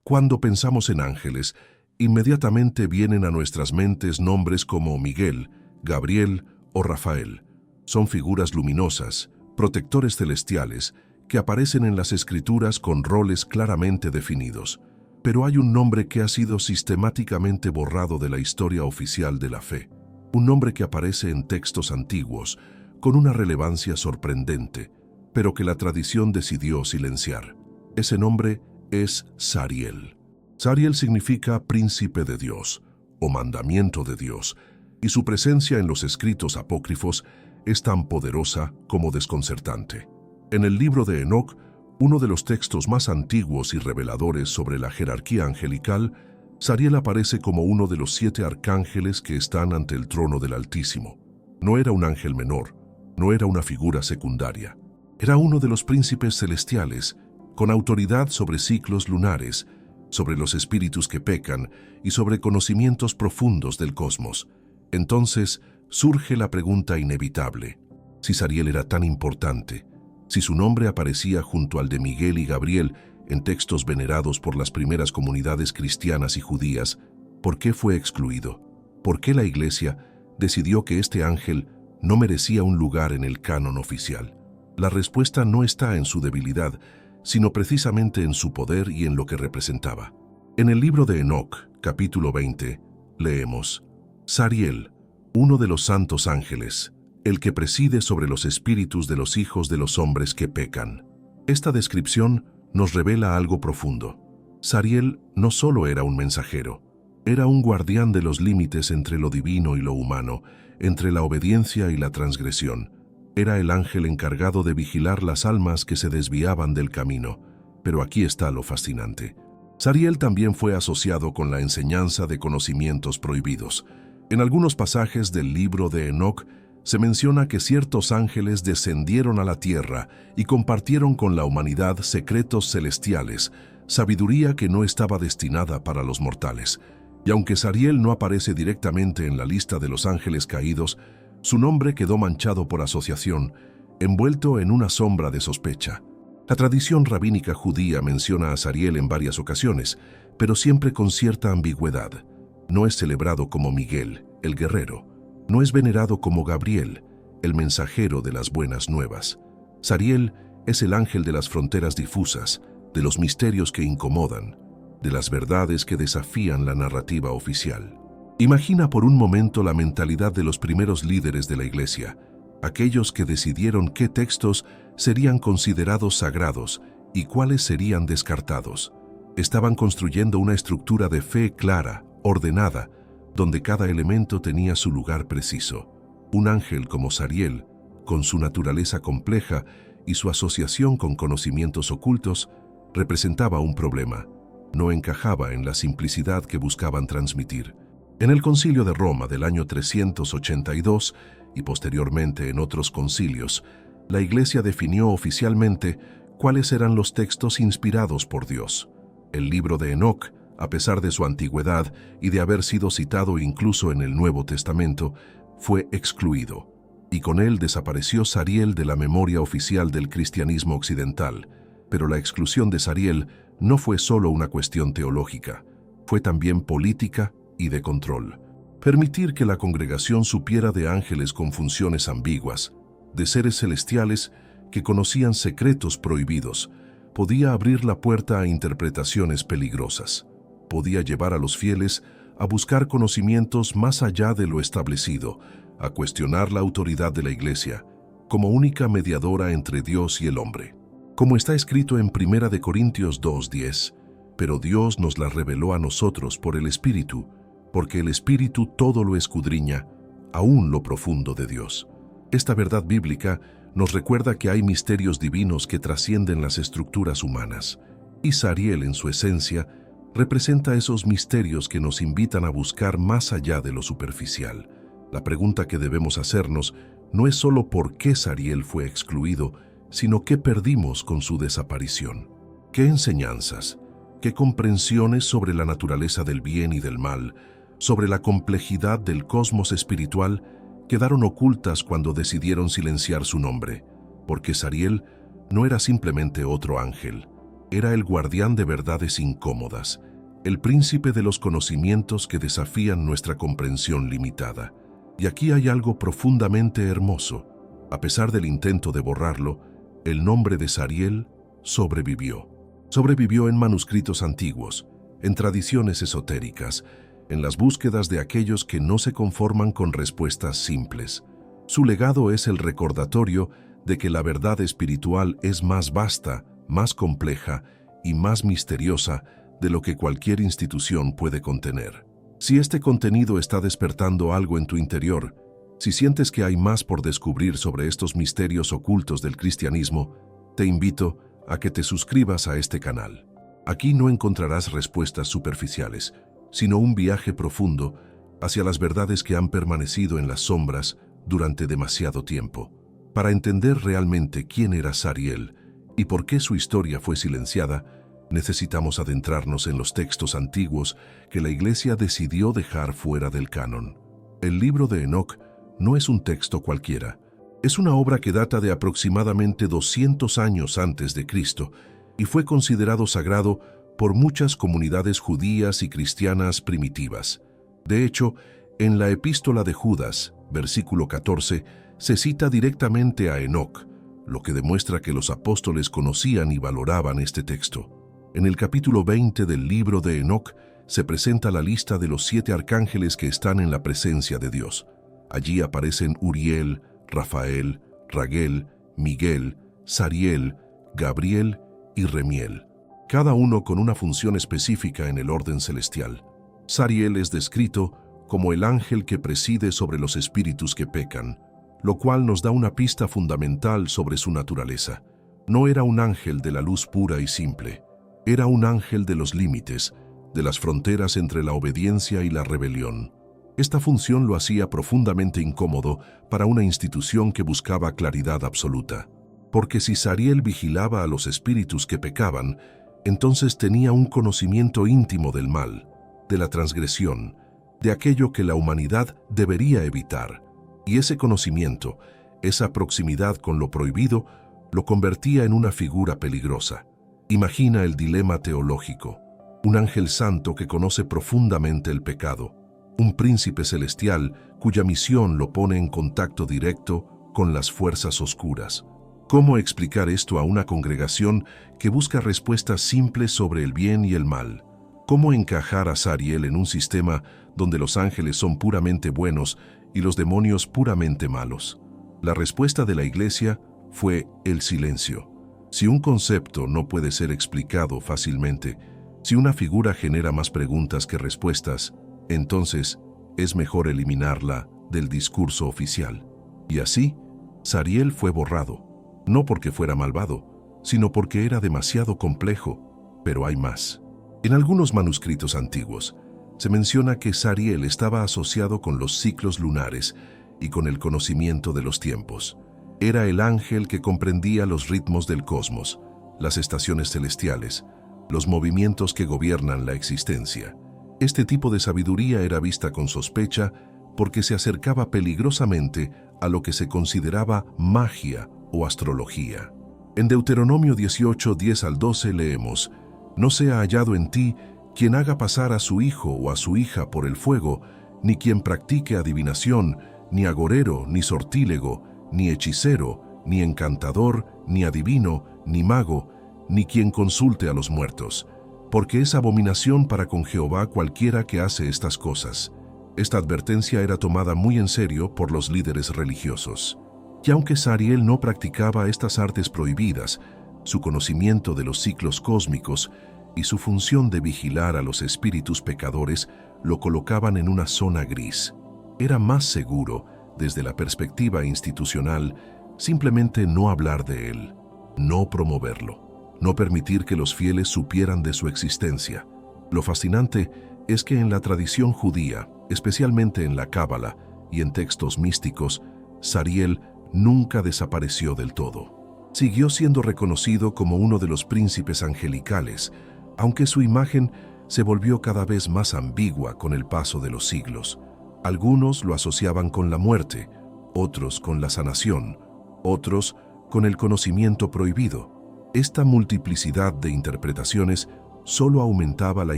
Cuando pensamos en ángeles, inmediatamente vienen a nuestras mentes nombres como Miguel, Gabriel o Rafael. Son figuras luminosas, protectores celestiales, que aparecen en las Escrituras con roles claramente definidos. Pero hay un nombre que ha sido sistemáticamente borrado de la historia oficial de la fe. Un nombre que aparece en textos antiguos, con una relevancia sorprendente, pero que la tradición decidió silenciar. Ese nombre es Sariel. Sariel significa príncipe de Dios, o mandamiento de Dios, y su presencia en los escritos apócrifos es tan poderosa como desconcertante. En el libro de Enoc, uno de los textos más antiguos y reveladores sobre la jerarquía angelical, Sariel aparece como uno de los 7 arcángeles que están ante el trono del Altísimo. No era un ángel menor, no era una figura secundaria. Era uno de los príncipes celestiales, con autoridad sobre ciclos lunares, sobre los espíritus que pecan y sobre conocimientos profundos del cosmos. Entonces surge la pregunta inevitable: si Sariel era tan importante, si su nombre aparecía junto al de Miguel y Gabriel en textos venerados por las primeras comunidades cristianas y judías, ¿por qué fue excluido? ¿Por qué la Iglesia decidió que este ángel no merecía un lugar en el canon oficial? La respuesta no está en su debilidad, sino precisamente en su poder y en lo que representaba. En el libro de Enoc, capítulo 20, leemos: Sariel, uno de los santos ángeles, el que preside sobre los espíritus de los hijos de los hombres que pecan. Esta descripción nos revela algo profundo. Sariel no solo era un mensajero, era un guardián de los límites entre lo divino y lo humano, entre la obediencia y la transgresión. Era el ángel encargado de vigilar las almas que se desviaban del camino. Pero aquí está lo fascinante. Sariel también fue asociado con la enseñanza de conocimientos prohibidos. En algunos pasajes del libro de Enoc se menciona que ciertos ángeles descendieron a la tierra y compartieron con la humanidad secretos celestiales, sabiduría que no estaba destinada para los mortales. Y aunque Sariel no aparece directamente en la lista de los ángeles caídos, su nombre quedó manchado por asociación, envuelto en una sombra de sospecha. La tradición rabínica judía menciona a Sariel en varias ocasiones, pero siempre con cierta ambigüedad. No es celebrado como Miguel, el guerrero. No es venerado como Gabriel, el mensajero de las buenas nuevas. Sariel es el ángel de las fronteras difusas, de los misterios que incomodan, de las verdades que desafían la narrativa oficial. Imagina por un momento la mentalidad de los primeros líderes de la Iglesia, aquellos que decidieron qué textos serían considerados sagrados y cuáles serían descartados. Estaban construyendo una estructura de fe clara, ordenada, donde cada elemento tenía su lugar preciso. Un ángel como Sariel, con su naturaleza compleja y su asociación con conocimientos ocultos, representaba un problema. No encajaba en la simplicidad que buscaban transmitir. En el Concilio de Roma del año 382 y posteriormente en otros concilios, la Iglesia definió oficialmente cuáles eran los textos inspirados por Dios. El libro de Enoc, a pesar de su antigüedad y de haber sido citado incluso en el Nuevo Testamento, fue excluido, y con él desapareció Sariel de la memoria oficial del cristianismo occidental. Pero la exclusión de Sariel no fue solo una cuestión teológica, fue también política y de control. Permitir que la congregación supiera de ángeles con funciones ambiguas, de seres celestiales que conocían secretos prohibidos, podía abrir la puerta a interpretaciones peligrosas. Podía llevar a los fieles a buscar conocimientos más allá de lo establecido, a cuestionar la autoridad de la Iglesia como única mediadora entre Dios y el hombre. Como está escrito en 1 Corintios 2:10, pero Dios nos la reveló a nosotros por el Espíritu, porque el Espíritu todo lo escudriña, aún lo profundo de Dios. Esta verdad bíblica nos recuerda que hay misterios divinos que trascienden las estructuras humanas, y Sariel en su esencia representa esos misterios que nos invitan a buscar más allá de lo superficial. La pregunta que debemos hacernos no es solo por qué Sariel fue excluido, sino qué perdimos con su desaparición. ¿Qué enseñanzas, qué comprensiones sobre la naturaleza del bien y del mal, sobre la complejidad del cosmos espiritual, quedaron ocultas cuando decidieron silenciar su nombre? Porque Sariel no era simplemente otro ángel, Era el guardián de verdades incómodas, el príncipe de los conocimientos que desafían nuestra comprensión limitada. Y aquí hay algo profundamente hermoso. A pesar del intento de borrarlo, el nombre de Sariel sobrevivió. Sobrevivió en manuscritos antiguos, en tradiciones esotéricas, en las búsquedas de aquellos que no se conforman con respuestas simples. Su legado es el recordatorio de que la verdad espiritual es más vasta, más compleja y más misteriosa de lo que cualquier institución puede contener. Si este contenido está despertando algo en tu interior, si sientes que hay más por descubrir sobre estos misterios ocultos del cristianismo, te invito a que te suscribas a este canal. Aquí no encontrarás respuestas superficiales, sino un viaje profundo hacia las verdades que han permanecido en las sombras durante demasiado tiempo. Para entender realmente quién era Sariel y por qué su historia fue silenciada, necesitamos adentrarnos en los textos antiguos que la Iglesia decidió dejar fuera del canon. El libro de Enoc no es un texto cualquiera. Es una obra que data de aproximadamente 200 años antes de Cristo y fue considerado sagrado por muchas comunidades judías y cristianas primitivas. De hecho, en la Epístola de Judas, versículo 14, se cita directamente a Enoc, lo que demuestra que los apóstoles conocían y valoraban este texto. En el capítulo 20 del libro de Enoc se presenta la lista de los 7 arcángeles que están en la presencia de Dios. Allí aparecen Uriel, Rafael, Raguel, Miguel, Sariel, Gabriel y Remiel, cada uno con una función específica en el orden celestial. Sariel es descrito como el ángel que preside sobre los espíritus que pecan, lo cual nos da una pista fundamental sobre su naturaleza. No era un ángel de la luz pura y simple. Era un ángel de los límites, de las fronteras entre la obediencia y la rebelión. Esta función lo hacía profundamente incómodo para una institución que buscaba claridad absoluta. Porque si Sariel vigilaba a los espíritus que pecaban, entonces tenía un conocimiento íntimo del mal, de la transgresión, de aquello que la humanidad debería evitar. Y ese conocimiento, esa proximidad con lo prohibido, lo convertía en una figura peligrosa. Imagina el dilema teológico: un ángel santo que conoce profundamente el pecado, un príncipe celestial cuya misión lo pone en contacto directo con las fuerzas oscuras. ¿Cómo explicar esto a una congregación que busca respuestas simples sobre el bien y el mal? ¿Cómo encajar a Sariel en un sistema donde los ángeles son puramente buenos y los demonios puramente malos? La respuesta de la Iglesia fue el silencio. Si un concepto no puede ser explicado fácilmente, si una figura genera más preguntas que respuestas, entonces es mejor eliminarla del discurso oficial. Y así, Sariel fue borrado, no porque fuera malvado, sino porque era demasiado complejo. Pero hay más. En algunos manuscritos antiguos, se menciona que Sariel estaba asociado con los ciclos lunares y con el conocimiento de los tiempos. Era el ángel que comprendía los ritmos del cosmos, las estaciones celestiales, los movimientos que gobiernan la existencia. Este tipo de sabiduría era vista con sospecha porque se acercaba peligrosamente a lo que se consideraba magia o astrología. En Deuteronomio 18, 10 al 12 leemos: «No sea hallado en ti quien haga pasar a su hijo o a su hija por el fuego, ni quien practique adivinación, ni agorero, ni sortílego, ni hechicero, ni encantador, ni adivino, ni mago, ni quien consulte a los muertos, porque es abominación para con Jehová cualquiera que hace estas cosas». Esta advertencia era tomada muy en serio por los líderes religiosos. Y aunque Sariel no practicaba estas artes prohibidas, su conocimiento de los ciclos cósmicos y su función de vigilar a los espíritus pecadores lo colocaban en una zona gris. Era más seguro, desde la perspectiva institucional, simplemente no hablar de él, no promoverlo, no permitir que los fieles supieran de su existencia. Lo fascinante es que en la tradición judía, especialmente en la Cábala y en textos místicos, Sariel nunca desapareció del todo. Siguió siendo reconocido como uno de los príncipes angelicales, aunque su imagen se volvió cada vez más ambigua con el paso de los siglos. Algunos lo asociaban con la muerte, otros con la sanación, otros con el conocimiento prohibido. Esta multiplicidad de interpretaciones solo aumentaba la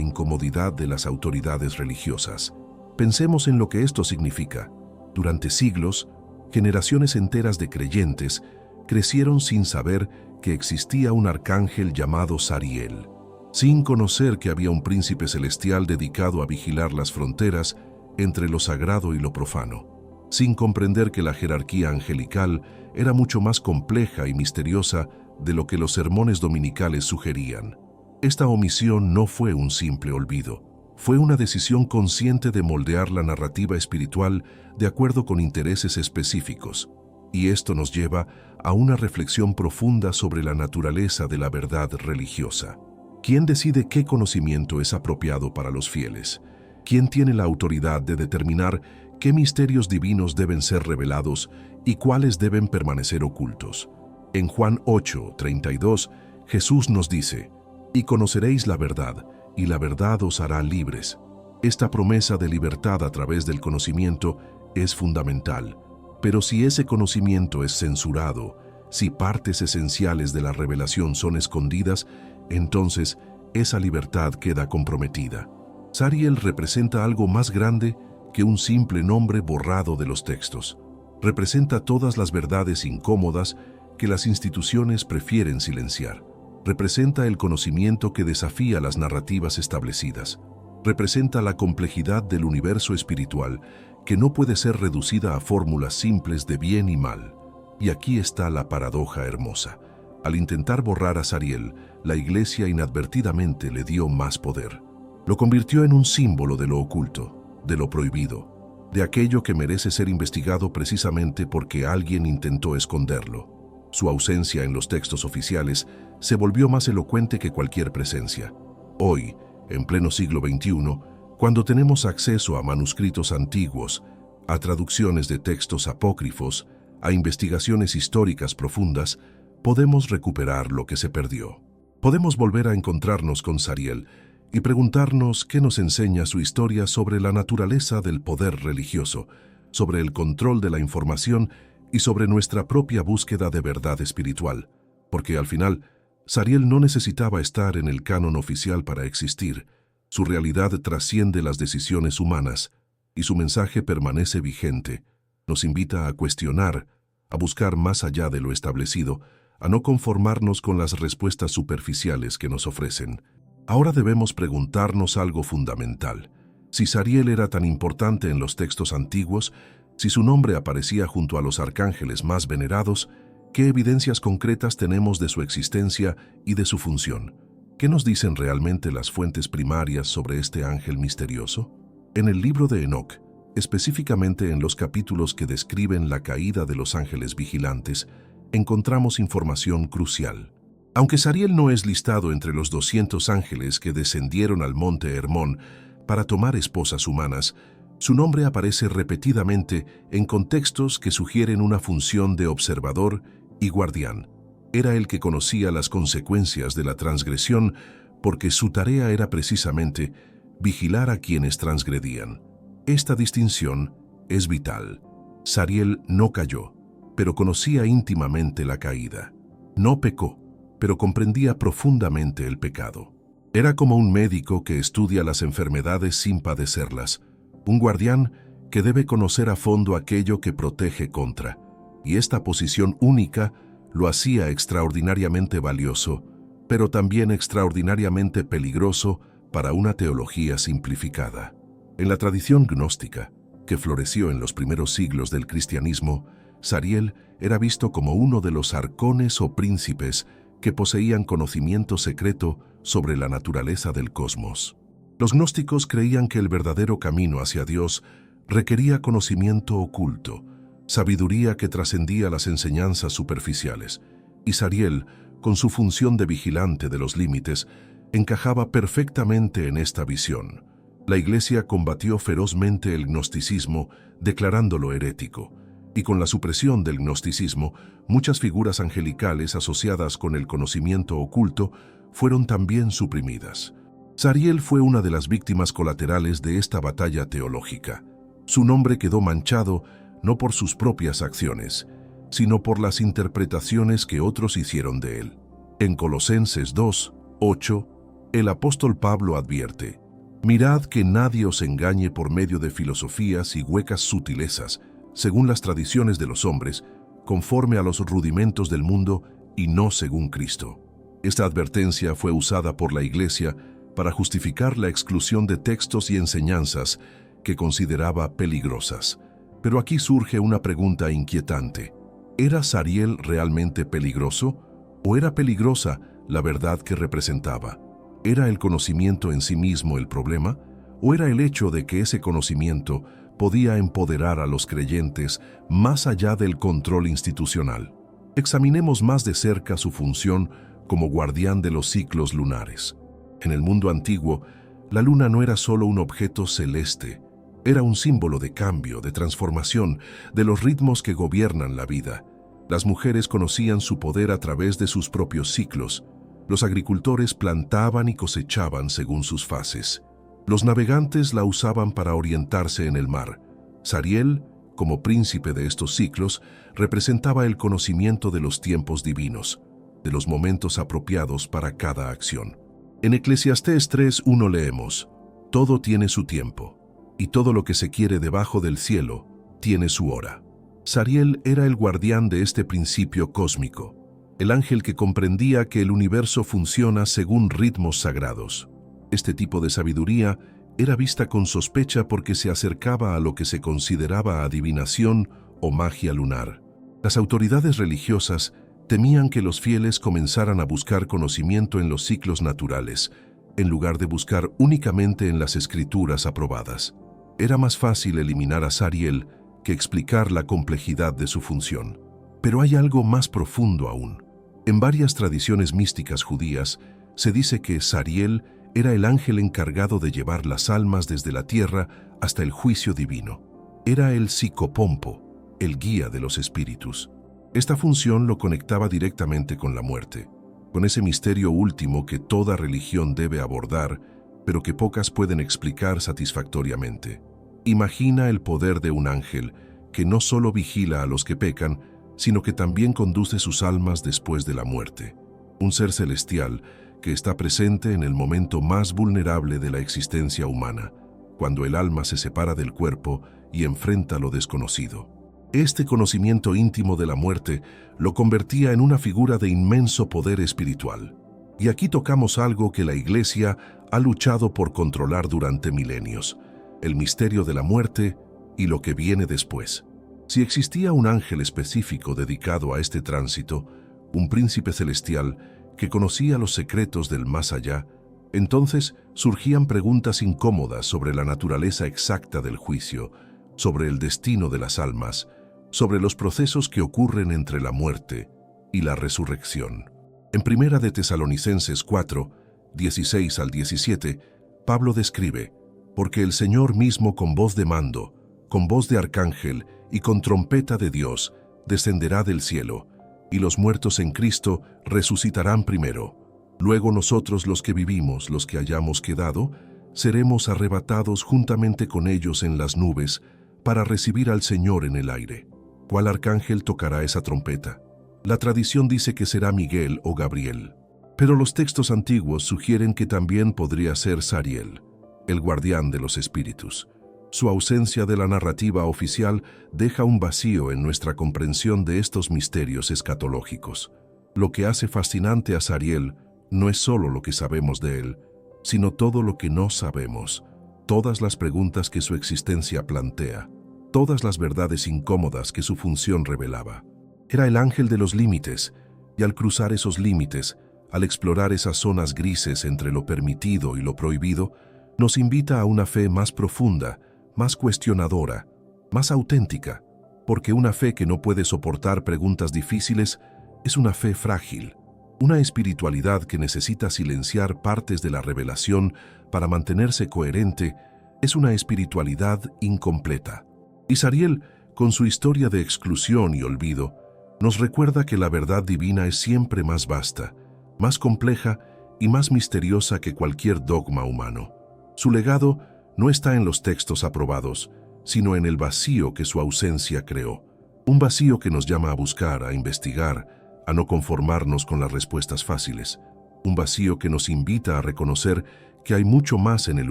incomodidad de las autoridades religiosas. Pensemos en lo que esto significa. Durante siglos, generaciones enteras de creyentes crecieron sin saber que existía un arcángel llamado Sariel, sin conocer que había un príncipe celestial dedicado a vigilar las fronteras entre lo sagrado y lo profano, sin comprender que la jerarquía angelical era mucho más compleja y misteriosa de lo que los sermones dominicales sugerían. Esta omisión no fue un simple olvido, fue una decisión consciente de moldear la narrativa espiritual de acuerdo con intereses específicos, y esto nos lleva a una reflexión profunda sobre la naturaleza de la verdad religiosa. ¿Quién decide qué conocimiento es apropiado para los fieles? ¿Quién tiene la autoridad de determinar qué misterios divinos deben ser revelados y cuáles deben permanecer ocultos? En Juan 8:32, Jesús nos dice: «Y conoceréis la verdad, y la verdad os hará libres». Esta promesa de libertad a través del conocimiento es fundamental. Pero si ese conocimiento es censurado, si partes esenciales de la revelación son escondidas, entonces esa libertad queda comprometida. Sariel representa algo más grande que un simple nombre borrado de los textos. Representa todas las verdades incómodas que las instituciones prefieren silenciar. Representa el conocimiento que desafía las narrativas establecidas. Representa la complejidad del universo espiritual que no puede ser reducida a fórmulas simples de bien y mal. Y aquí está la paradoja hermosa. Al intentar borrar a Sariel, la Iglesia inadvertidamente le dio más poder. Lo convirtió en un símbolo de lo oculto, de lo prohibido, de aquello que merece ser investigado precisamente porque alguien intentó esconderlo. Su ausencia en los textos oficiales se volvió más elocuente que cualquier presencia. Hoy, en pleno siglo XXI, cuando tenemos acceso a manuscritos antiguos, a traducciones de textos apócrifos, a investigaciones históricas profundas, podemos recuperar lo que se perdió. Podemos volver a encontrarnos con Sariel y preguntarnos qué nos enseña su historia sobre la naturaleza del poder religioso, sobre el control de la información y sobre nuestra propia búsqueda de verdad espiritual. Porque al final, Sariel no necesitaba estar en el canon oficial para existir. Su realidad trasciende las decisiones humanas y su mensaje permanece vigente. Nos invita a cuestionar, a buscar más allá de lo establecido, a no conformarnos con las respuestas superficiales que nos ofrecen. Ahora debemos preguntarnos algo fundamental. Si Sariel era tan importante en los textos antiguos, si su nombre aparecía junto a los arcángeles más venerados, ¿qué evidencias concretas tenemos de su existencia y de su función? ¿Qué nos dicen realmente las fuentes primarias sobre este ángel misterioso? En el libro de Enoc, específicamente en los capítulos que describen la caída de los ángeles vigilantes, encontramos información crucial. Aunque Sariel no es listado entre los 200 ángeles que descendieron al monte Hermón para tomar esposas humanas, su nombre aparece repetidamente en contextos que sugieren una función de observador y guardián. Era el que conocía las consecuencias de la transgresión porque su tarea era precisamente vigilar a quienes transgredían. Esta distinción es vital. Sariel no cayó, pero conocía íntimamente la caída. No pecó, pero comprendía profundamente el pecado. Era como un médico que estudia las enfermedades sin padecerlas, un guardián que debe conocer a fondo aquello que protege contra, y esta posición única lo hacía extraordinariamente valioso, pero también extraordinariamente peligroso para una teología simplificada. En la tradición gnóstica, que floreció en los primeros siglos del cristianismo, Sariel era visto como uno de los arcones o príncipes que poseían conocimiento secreto sobre la naturaleza del cosmos. Los gnósticos creían que el verdadero camino hacia Dios requería conocimiento oculto, sabiduría que trascendía las enseñanzas superficiales, y Sariel, con su función de vigilante de los límites, encajaba perfectamente en esta visión. La Iglesia combatió ferozmente el gnosticismo, declarándolo herético, y con la supresión del gnosticismo, muchas figuras angelicales asociadas con el conocimiento oculto fueron también suprimidas. Sariel fue una de las víctimas colaterales de esta batalla teológica. Su nombre quedó manchado no por sus propias acciones, sino por las interpretaciones que otros hicieron de él. En Colosenses 2:8, el apóstol Pablo advierte: «Mirad que nadie os engañe por medio de filosofías y huecas sutilezas, según las tradiciones de los hombres, conforme a los rudimentos del mundo y no según Cristo». Esta advertencia fue usada por la Iglesia para justificar la exclusión de textos y enseñanzas que consideraba peligrosas. Pero aquí surge una pregunta inquietante. ¿Era Sariel realmente peligroso? ¿O era peligrosa la verdad que representaba? ¿Era el conocimiento en sí mismo el problema? ¿O era el hecho de que ese conocimiento podía empoderar a los creyentes más allá del control institucional? Examinemos más de cerca su función como guardián de los ciclos lunares. En el mundo antiguo, la luna no era solo un objeto celeste, era un símbolo de cambio, de transformación, de los ritmos que gobiernan la vida. Las mujeres conocían su poder a través de sus propios ciclos. Los agricultores plantaban y cosechaban según sus fases. Los navegantes la usaban para orientarse en el mar. Sariel, como príncipe de estos ciclos, representaba el conocimiento de los tiempos divinos, de los momentos apropiados para cada acción. En Eclesiastés 3:1 leemos: «Todo tiene su tiempo, y todo lo que se quiere debajo del cielo tiene su hora». Sariel era el guardián de este principio cósmico, el ángel que comprendía que el universo funciona según ritmos sagrados. Este tipo de sabiduría era vista con sospecha porque se acercaba a lo que se consideraba adivinación o magia lunar. Las autoridades religiosas temían que los fieles comenzaran a buscar conocimiento en los ciclos naturales, en lugar de buscar únicamente en las escrituras aprobadas. Era más fácil eliminar a Sariel que explicar la complejidad de su función. Pero hay algo más profundo aún. En varias tradiciones místicas judías se dice que Sariel era el ángel encargado de llevar las almas desde la tierra hasta el juicio divino. Era el psicopompo, el guía de los espíritus. Esta función lo conectaba directamente con la muerte, con ese misterio último que toda religión debe abordar, pero que pocas pueden explicar satisfactoriamente. Imagina el poder de un ángel que no solo vigila a los que pecan, sino que también conduce sus almas después de la muerte. Un ser celestial que está presente en el momento más vulnerable de la existencia humana, cuando el alma se separa del cuerpo y enfrenta lo desconocido. Este conocimiento íntimo de la muerte lo convertía en una figura de inmenso poder espiritual. Y aquí tocamos algo que la Iglesia ha luchado por controlar durante milenios: el misterio de la muerte y lo que viene después. Si existía un ángel específico dedicado a este tránsito, un príncipe celestial que conocía los secretos del más allá, entonces surgían preguntas incómodas sobre la naturaleza exacta del juicio, sobre el destino de las almas, sobre los procesos que ocurren entre la muerte y la resurrección. En Primera de Tesalonicenses 4, 16 al 17, Pablo describe: «Porque el Señor mismo con voz de mando, con voz de arcángel y con trompeta de Dios, descenderá del cielo, y los muertos en Cristo resucitarán primero. Luego nosotros los que vivimos, los que hayamos quedado, seremos arrebatados juntamente con ellos en las nubes para recibir al Señor en el aire». ¿Cuál arcángel tocará esa trompeta? La tradición dice que será Miguel o Gabriel, pero los textos antiguos sugieren que también podría ser Sariel, el guardián de los espíritus. Su ausencia de la narrativa oficial deja un vacío en nuestra comprensión de estos misterios escatológicos. Lo que hace fascinante a Sariel no es solo lo que sabemos de él, sino todo lo que no sabemos, todas las preguntas que su existencia plantea, todas las verdades incómodas que su función revelaba. Era el ángel de los límites, y al cruzar esos límites, al explorar esas zonas grises entre lo permitido y lo prohibido, nos invita a una fe más profunda, más cuestionadora, más auténtica, porque una fe que no puede soportar preguntas difíciles es una fe frágil, una espiritualidad que necesita silenciar partes de la revelación para mantenerse coherente, es una espiritualidad incompleta. Y Sariel, con su historia de exclusión y olvido, nos recuerda que la verdad divina es siempre más vasta, más compleja y más misteriosa que cualquier dogma humano. Su legado no está en los textos aprobados, sino en el vacío que su ausencia creó. Un vacío que nos llama a buscar, a investigar, a no conformarnos con las respuestas fáciles, un vacío que nos invita a reconocer que hay mucho más en el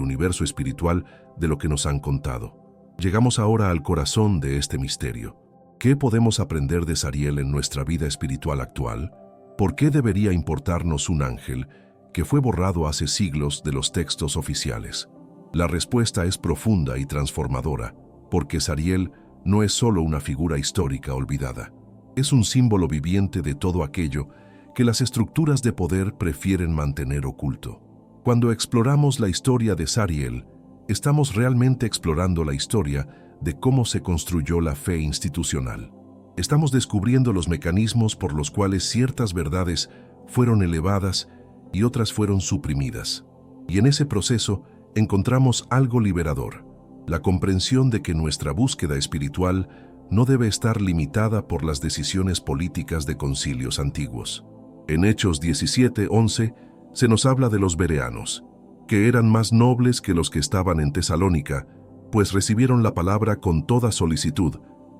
universo espiritual de lo que nos han contado. Llegamos ahora al corazón de este misterio. ¿Qué podemos aprender de Sariel en nuestra vida espiritual actual? ¿Por qué debería importarnos un ángel que fue borrado hace siglos de los textos oficiales? La respuesta es profunda y transformadora, porque Sariel no es solo una figura histórica olvidada. Es un símbolo viviente de todo aquello que las estructuras de poder prefieren mantener oculto. Cuando exploramos la historia de Sariel, estamos realmente explorando la historia de cómo se construyó la fe institucional. Estamos descubriendo los mecanismos por los cuales ciertas verdades fueron elevadas y otras fueron suprimidas. Y en ese proceso encontramos algo liberador, la comprensión de que nuestra búsqueda espiritual no debe estar limitada por las decisiones políticas de concilios antiguos. En Hechos 17:11 se nos habla de los bereanos, que eran más nobles que los que estaban en Tesalónica, pues recibieron la palabra con toda solicitud,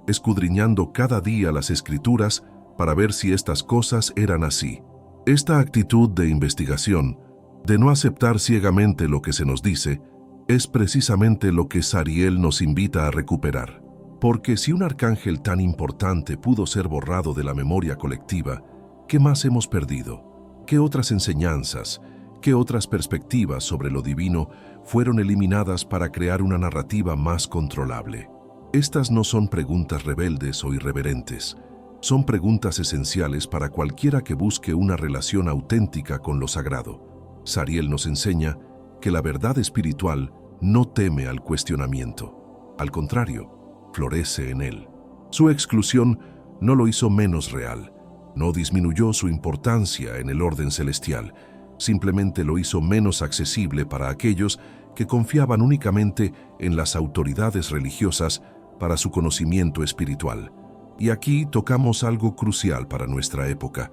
escudriñando cada día las Escrituras para ver si estas cosas eran así. Esta actitud de investigación, de no aceptar ciegamente lo que se nos dice, es precisamente lo que Sariel nos invita a recuperar. Porque si un arcángel tan importante pudo ser borrado de la memoria colectiva, ¿qué más hemos perdido? ¿Qué otras enseñanzas, qué otras perspectivas sobre lo divino fueron eliminadas para crear una narrativa más controlable? Estas no son preguntas rebeldes o irreverentes, son preguntas esenciales para cualquiera que busque una relación auténtica con lo sagrado. Sariel nos enseña que la verdad espiritual no teme al cuestionamiento. Al contrario, florece en él. Su exclusión no lo hizo menos real, no disminuyó su importancia en el orden celestial, simplemente lo hizo menos accesible para aquellos que confiaban únicamente en las autoridades religiosas para su conocimiento espiritual. Y aquí tocamos algo crucial para nuestra época.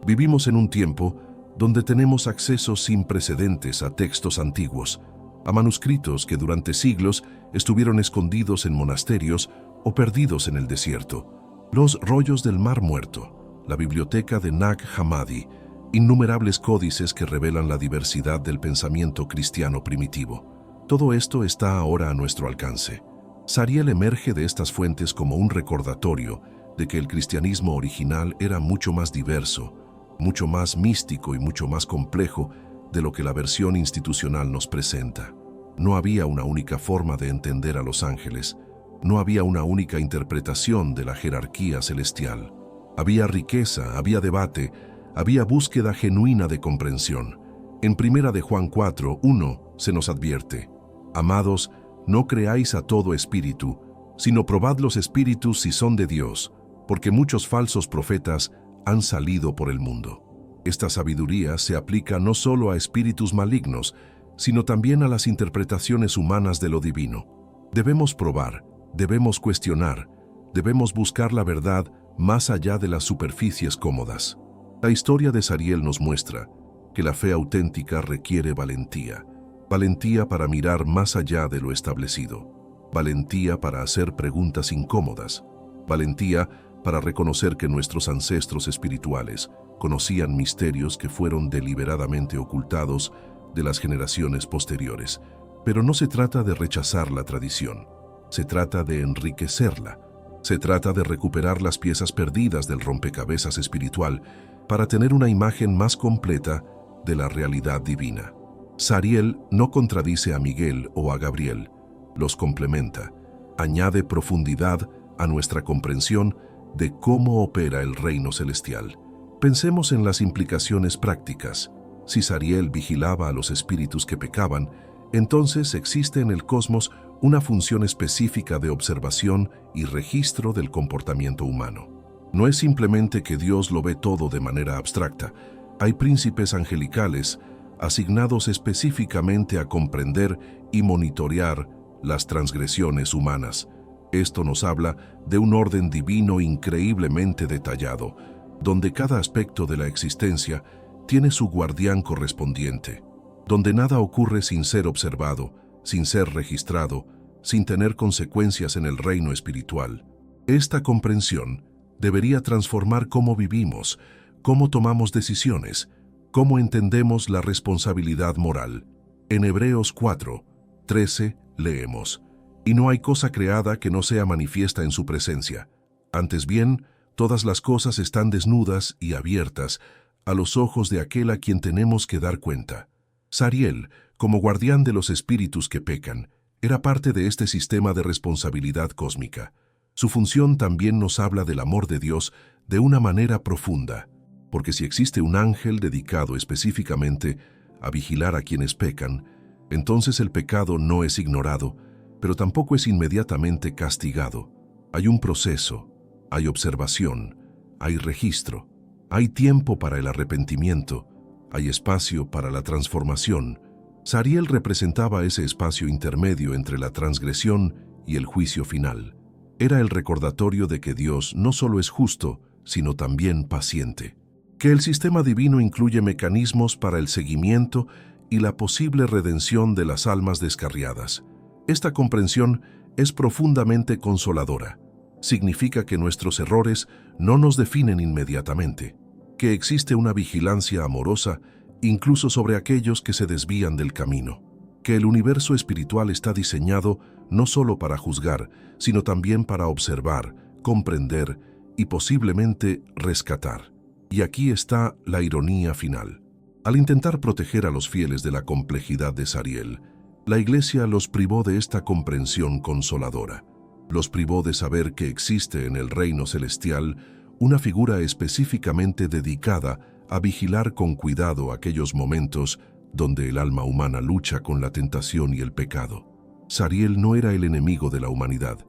Vivimos en un tiempo donde tenemos acceso sin precedentes a textos antiguos, a manuscritos que durante siglos estuvieron escondidos en monasterios o perdidos en el desierto, los rollos del Mar Muerto, la biblioteca de Nag Hammadi, innumerables códices que revelan la diversidad del pensamiento cristiano primitivo. Todo esto está ahora a nuestro alcance. Sariel emerge de estas fuentes como un recordatorio de que el cristianismo original era mucho más diverso, mucho más místico y mucho más complejo de lo que la versión institucional nos presenta. No había una única forma de entender a los ángeles, no había una única interpretación de la jerarquía celestial. Había riqueza, había debate, había búsqueda genuina de comprensión. En 1 de Juan 4:1 se nos advierte: Amados, no creáis a todo espíritu, sino probad los espíritus si son de Dios, porque muchos falsos profetas han salido por el mundo. Esta sabiduría se aplica no solo a espíritus malignos, sino también a las interpretaciones humanas de lo divino. Debemos probar, debemos cuestionar, debemos buscar la verdad más allá de las superficies cómodas. La historia de Sariel nos muestra que la fe auténtica requiere valentía. Valentía para mirar más allá de lo establecido. Valentía para hacer preguntas incómodas. Valentía para reconocer que nuestros ancestros espirituales conocían misterios que fueron deliberadamente ocultados de las generaciones posteriores. Pero no se trata de rechazar la tradición, se trata de enriquecerla. Se trata de recuperar las piezas perdidas del rompecabezas espiritual para tener una imagen más completa de la realidad divina. Sariel no contradice a Miguel o a Gabriel, los complementa, añade profundidad a nuestra comprensión de cómo opera el reino celestial. Pensemos en las implicaciones prácticas. Si Sariel vigilaba a los espíritus que pecaban, entonces existe en el cosmos una función específica de observación y registro del comportamiento humano. No es simplemente que Dios lo ve todo de manera abstracta. Hay príncipes angelicales asignados específicamente a comprender y monitorear las transgresiones humanas. Esto nos habla de un orden divino increíblemente detallado, donde cada aspecto de la existencia tiene su guardián correspondiente, donde nada ocurre sin ser observado, sin ser registrado, sin tener consecuencias en el reino espiritual. Esta comprensión debería transformar cómo vivimos, cómo tomamos decisiones, cómo entendemos la responsabilidad moral. En Hebreos 4:13 leemos: «Y no hay cosa creada que no sea manifiesta en su presencia. Antes bien, todas las cosas están desnudas y abiertas a los ojos de aquel a quien tenemos que dar cuenta». Sariel, como guardián de los espíritus que pecan, era parte de este sistema de responsabilidad cósmica. Su función también nos habla del amor de Dios de una manera profunda, porque si existe un ángel dedicado específicamente a vigilar a quienes pecan, entonces el pecado no es ignorado, pero tampoco es inmediatamente castigado. Hay un proceso, hay observación, hay registro, hay tiempo para el arrepentimiento, hay espacio para la transformación. Sariel representaba ese espacio intermedio entre la transgresión y el juicio final. Era el recordatorio de que Dios no solo es justo, sino también paciente. Que el sistema divino incluye mecanismos para el seguimiento y la posible redención de las almas descarriadas. Esta comprensión es profundamente consoladora. Significa que nuestros errores no nos definen inmediatamente, que existe una vigilancia amorosa incluso sobre aquellos que se desvían del camino, que el universo espiritual está diseñado no solo para juzgar, sino también para observar, comprender y posiblemente rescatar. Y aquí está la ironía final. Al intentar proteger a los fieles de la complejidad de Sariel, la Iglesia los privó de esta comprensión consoladora. Los privó de saber que existe en el reino celestial una figura específicamente dedicada a vigilar con cuidado aquellos momentos donde el alma humana lucha con la tentación y el pecado. Sariel no era el enemigo de la humanidad,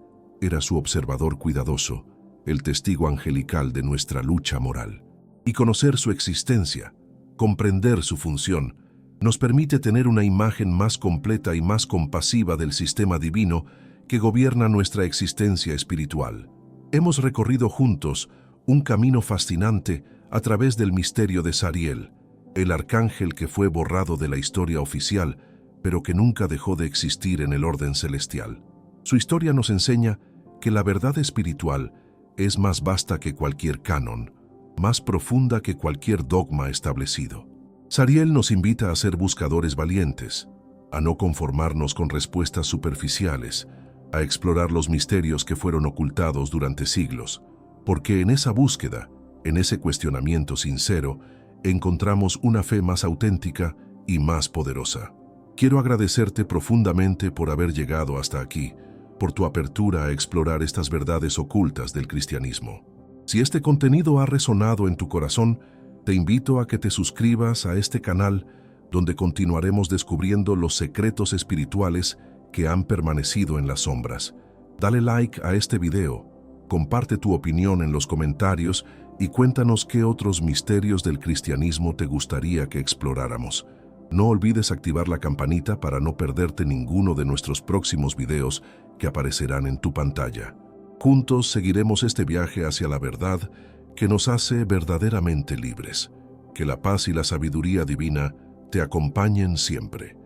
era su observador cuidadoso, el testigo angelical de nuestra lucha moral. Y conocer su existencia, comprender su función, nos permite tener una imagen más completa y más compasiva del sistema divino que gobierna nuestra existencia espiritual. Hemos recorrido juntos un camino fascinante a través del misterio de Sariel, el arcángel que fue borrado de la historia oficial, pero que nunca dejó de existir en el orden celestial. Su historia nos enseña que la verdad espiritual es más vasta que cualquier canon, más profunda que cualquier dogma establecido. Sariel nos invita a ser buscadores valientes, a no conformarnos con respuestas superficiales, a explorar los misterios que fueron ocultados durante siglos, porque en esa búsqueda, en ese cuestionamiento sincero, encontramos una fe más auténtica y más poderosa. Quiero agradecerte profundamente por haber llegado hasta aquí, por tu apertura a explorar estas verdades ocultas del cristianismo. Si este contenido ha resonado en tu corazón, te invito a que te suscribas a este canal donde continuaremos descubriendo los secretos espirituales que han permanecido en las sombras. Dale like a este video, comparte tu opinión en los comentarios y cuéntanos qué otros misterios del cristianismo te gustaría que exploráramos. No olvides activar la campanita para no perderte ninguno de nuestros próximos videos que aparecerán en tu pantalla. Juntos seguiremos este viaje hacia la verdad que nos hace verdaderamente libres. Que la paz y la sabiduría divina te acompañen siempre.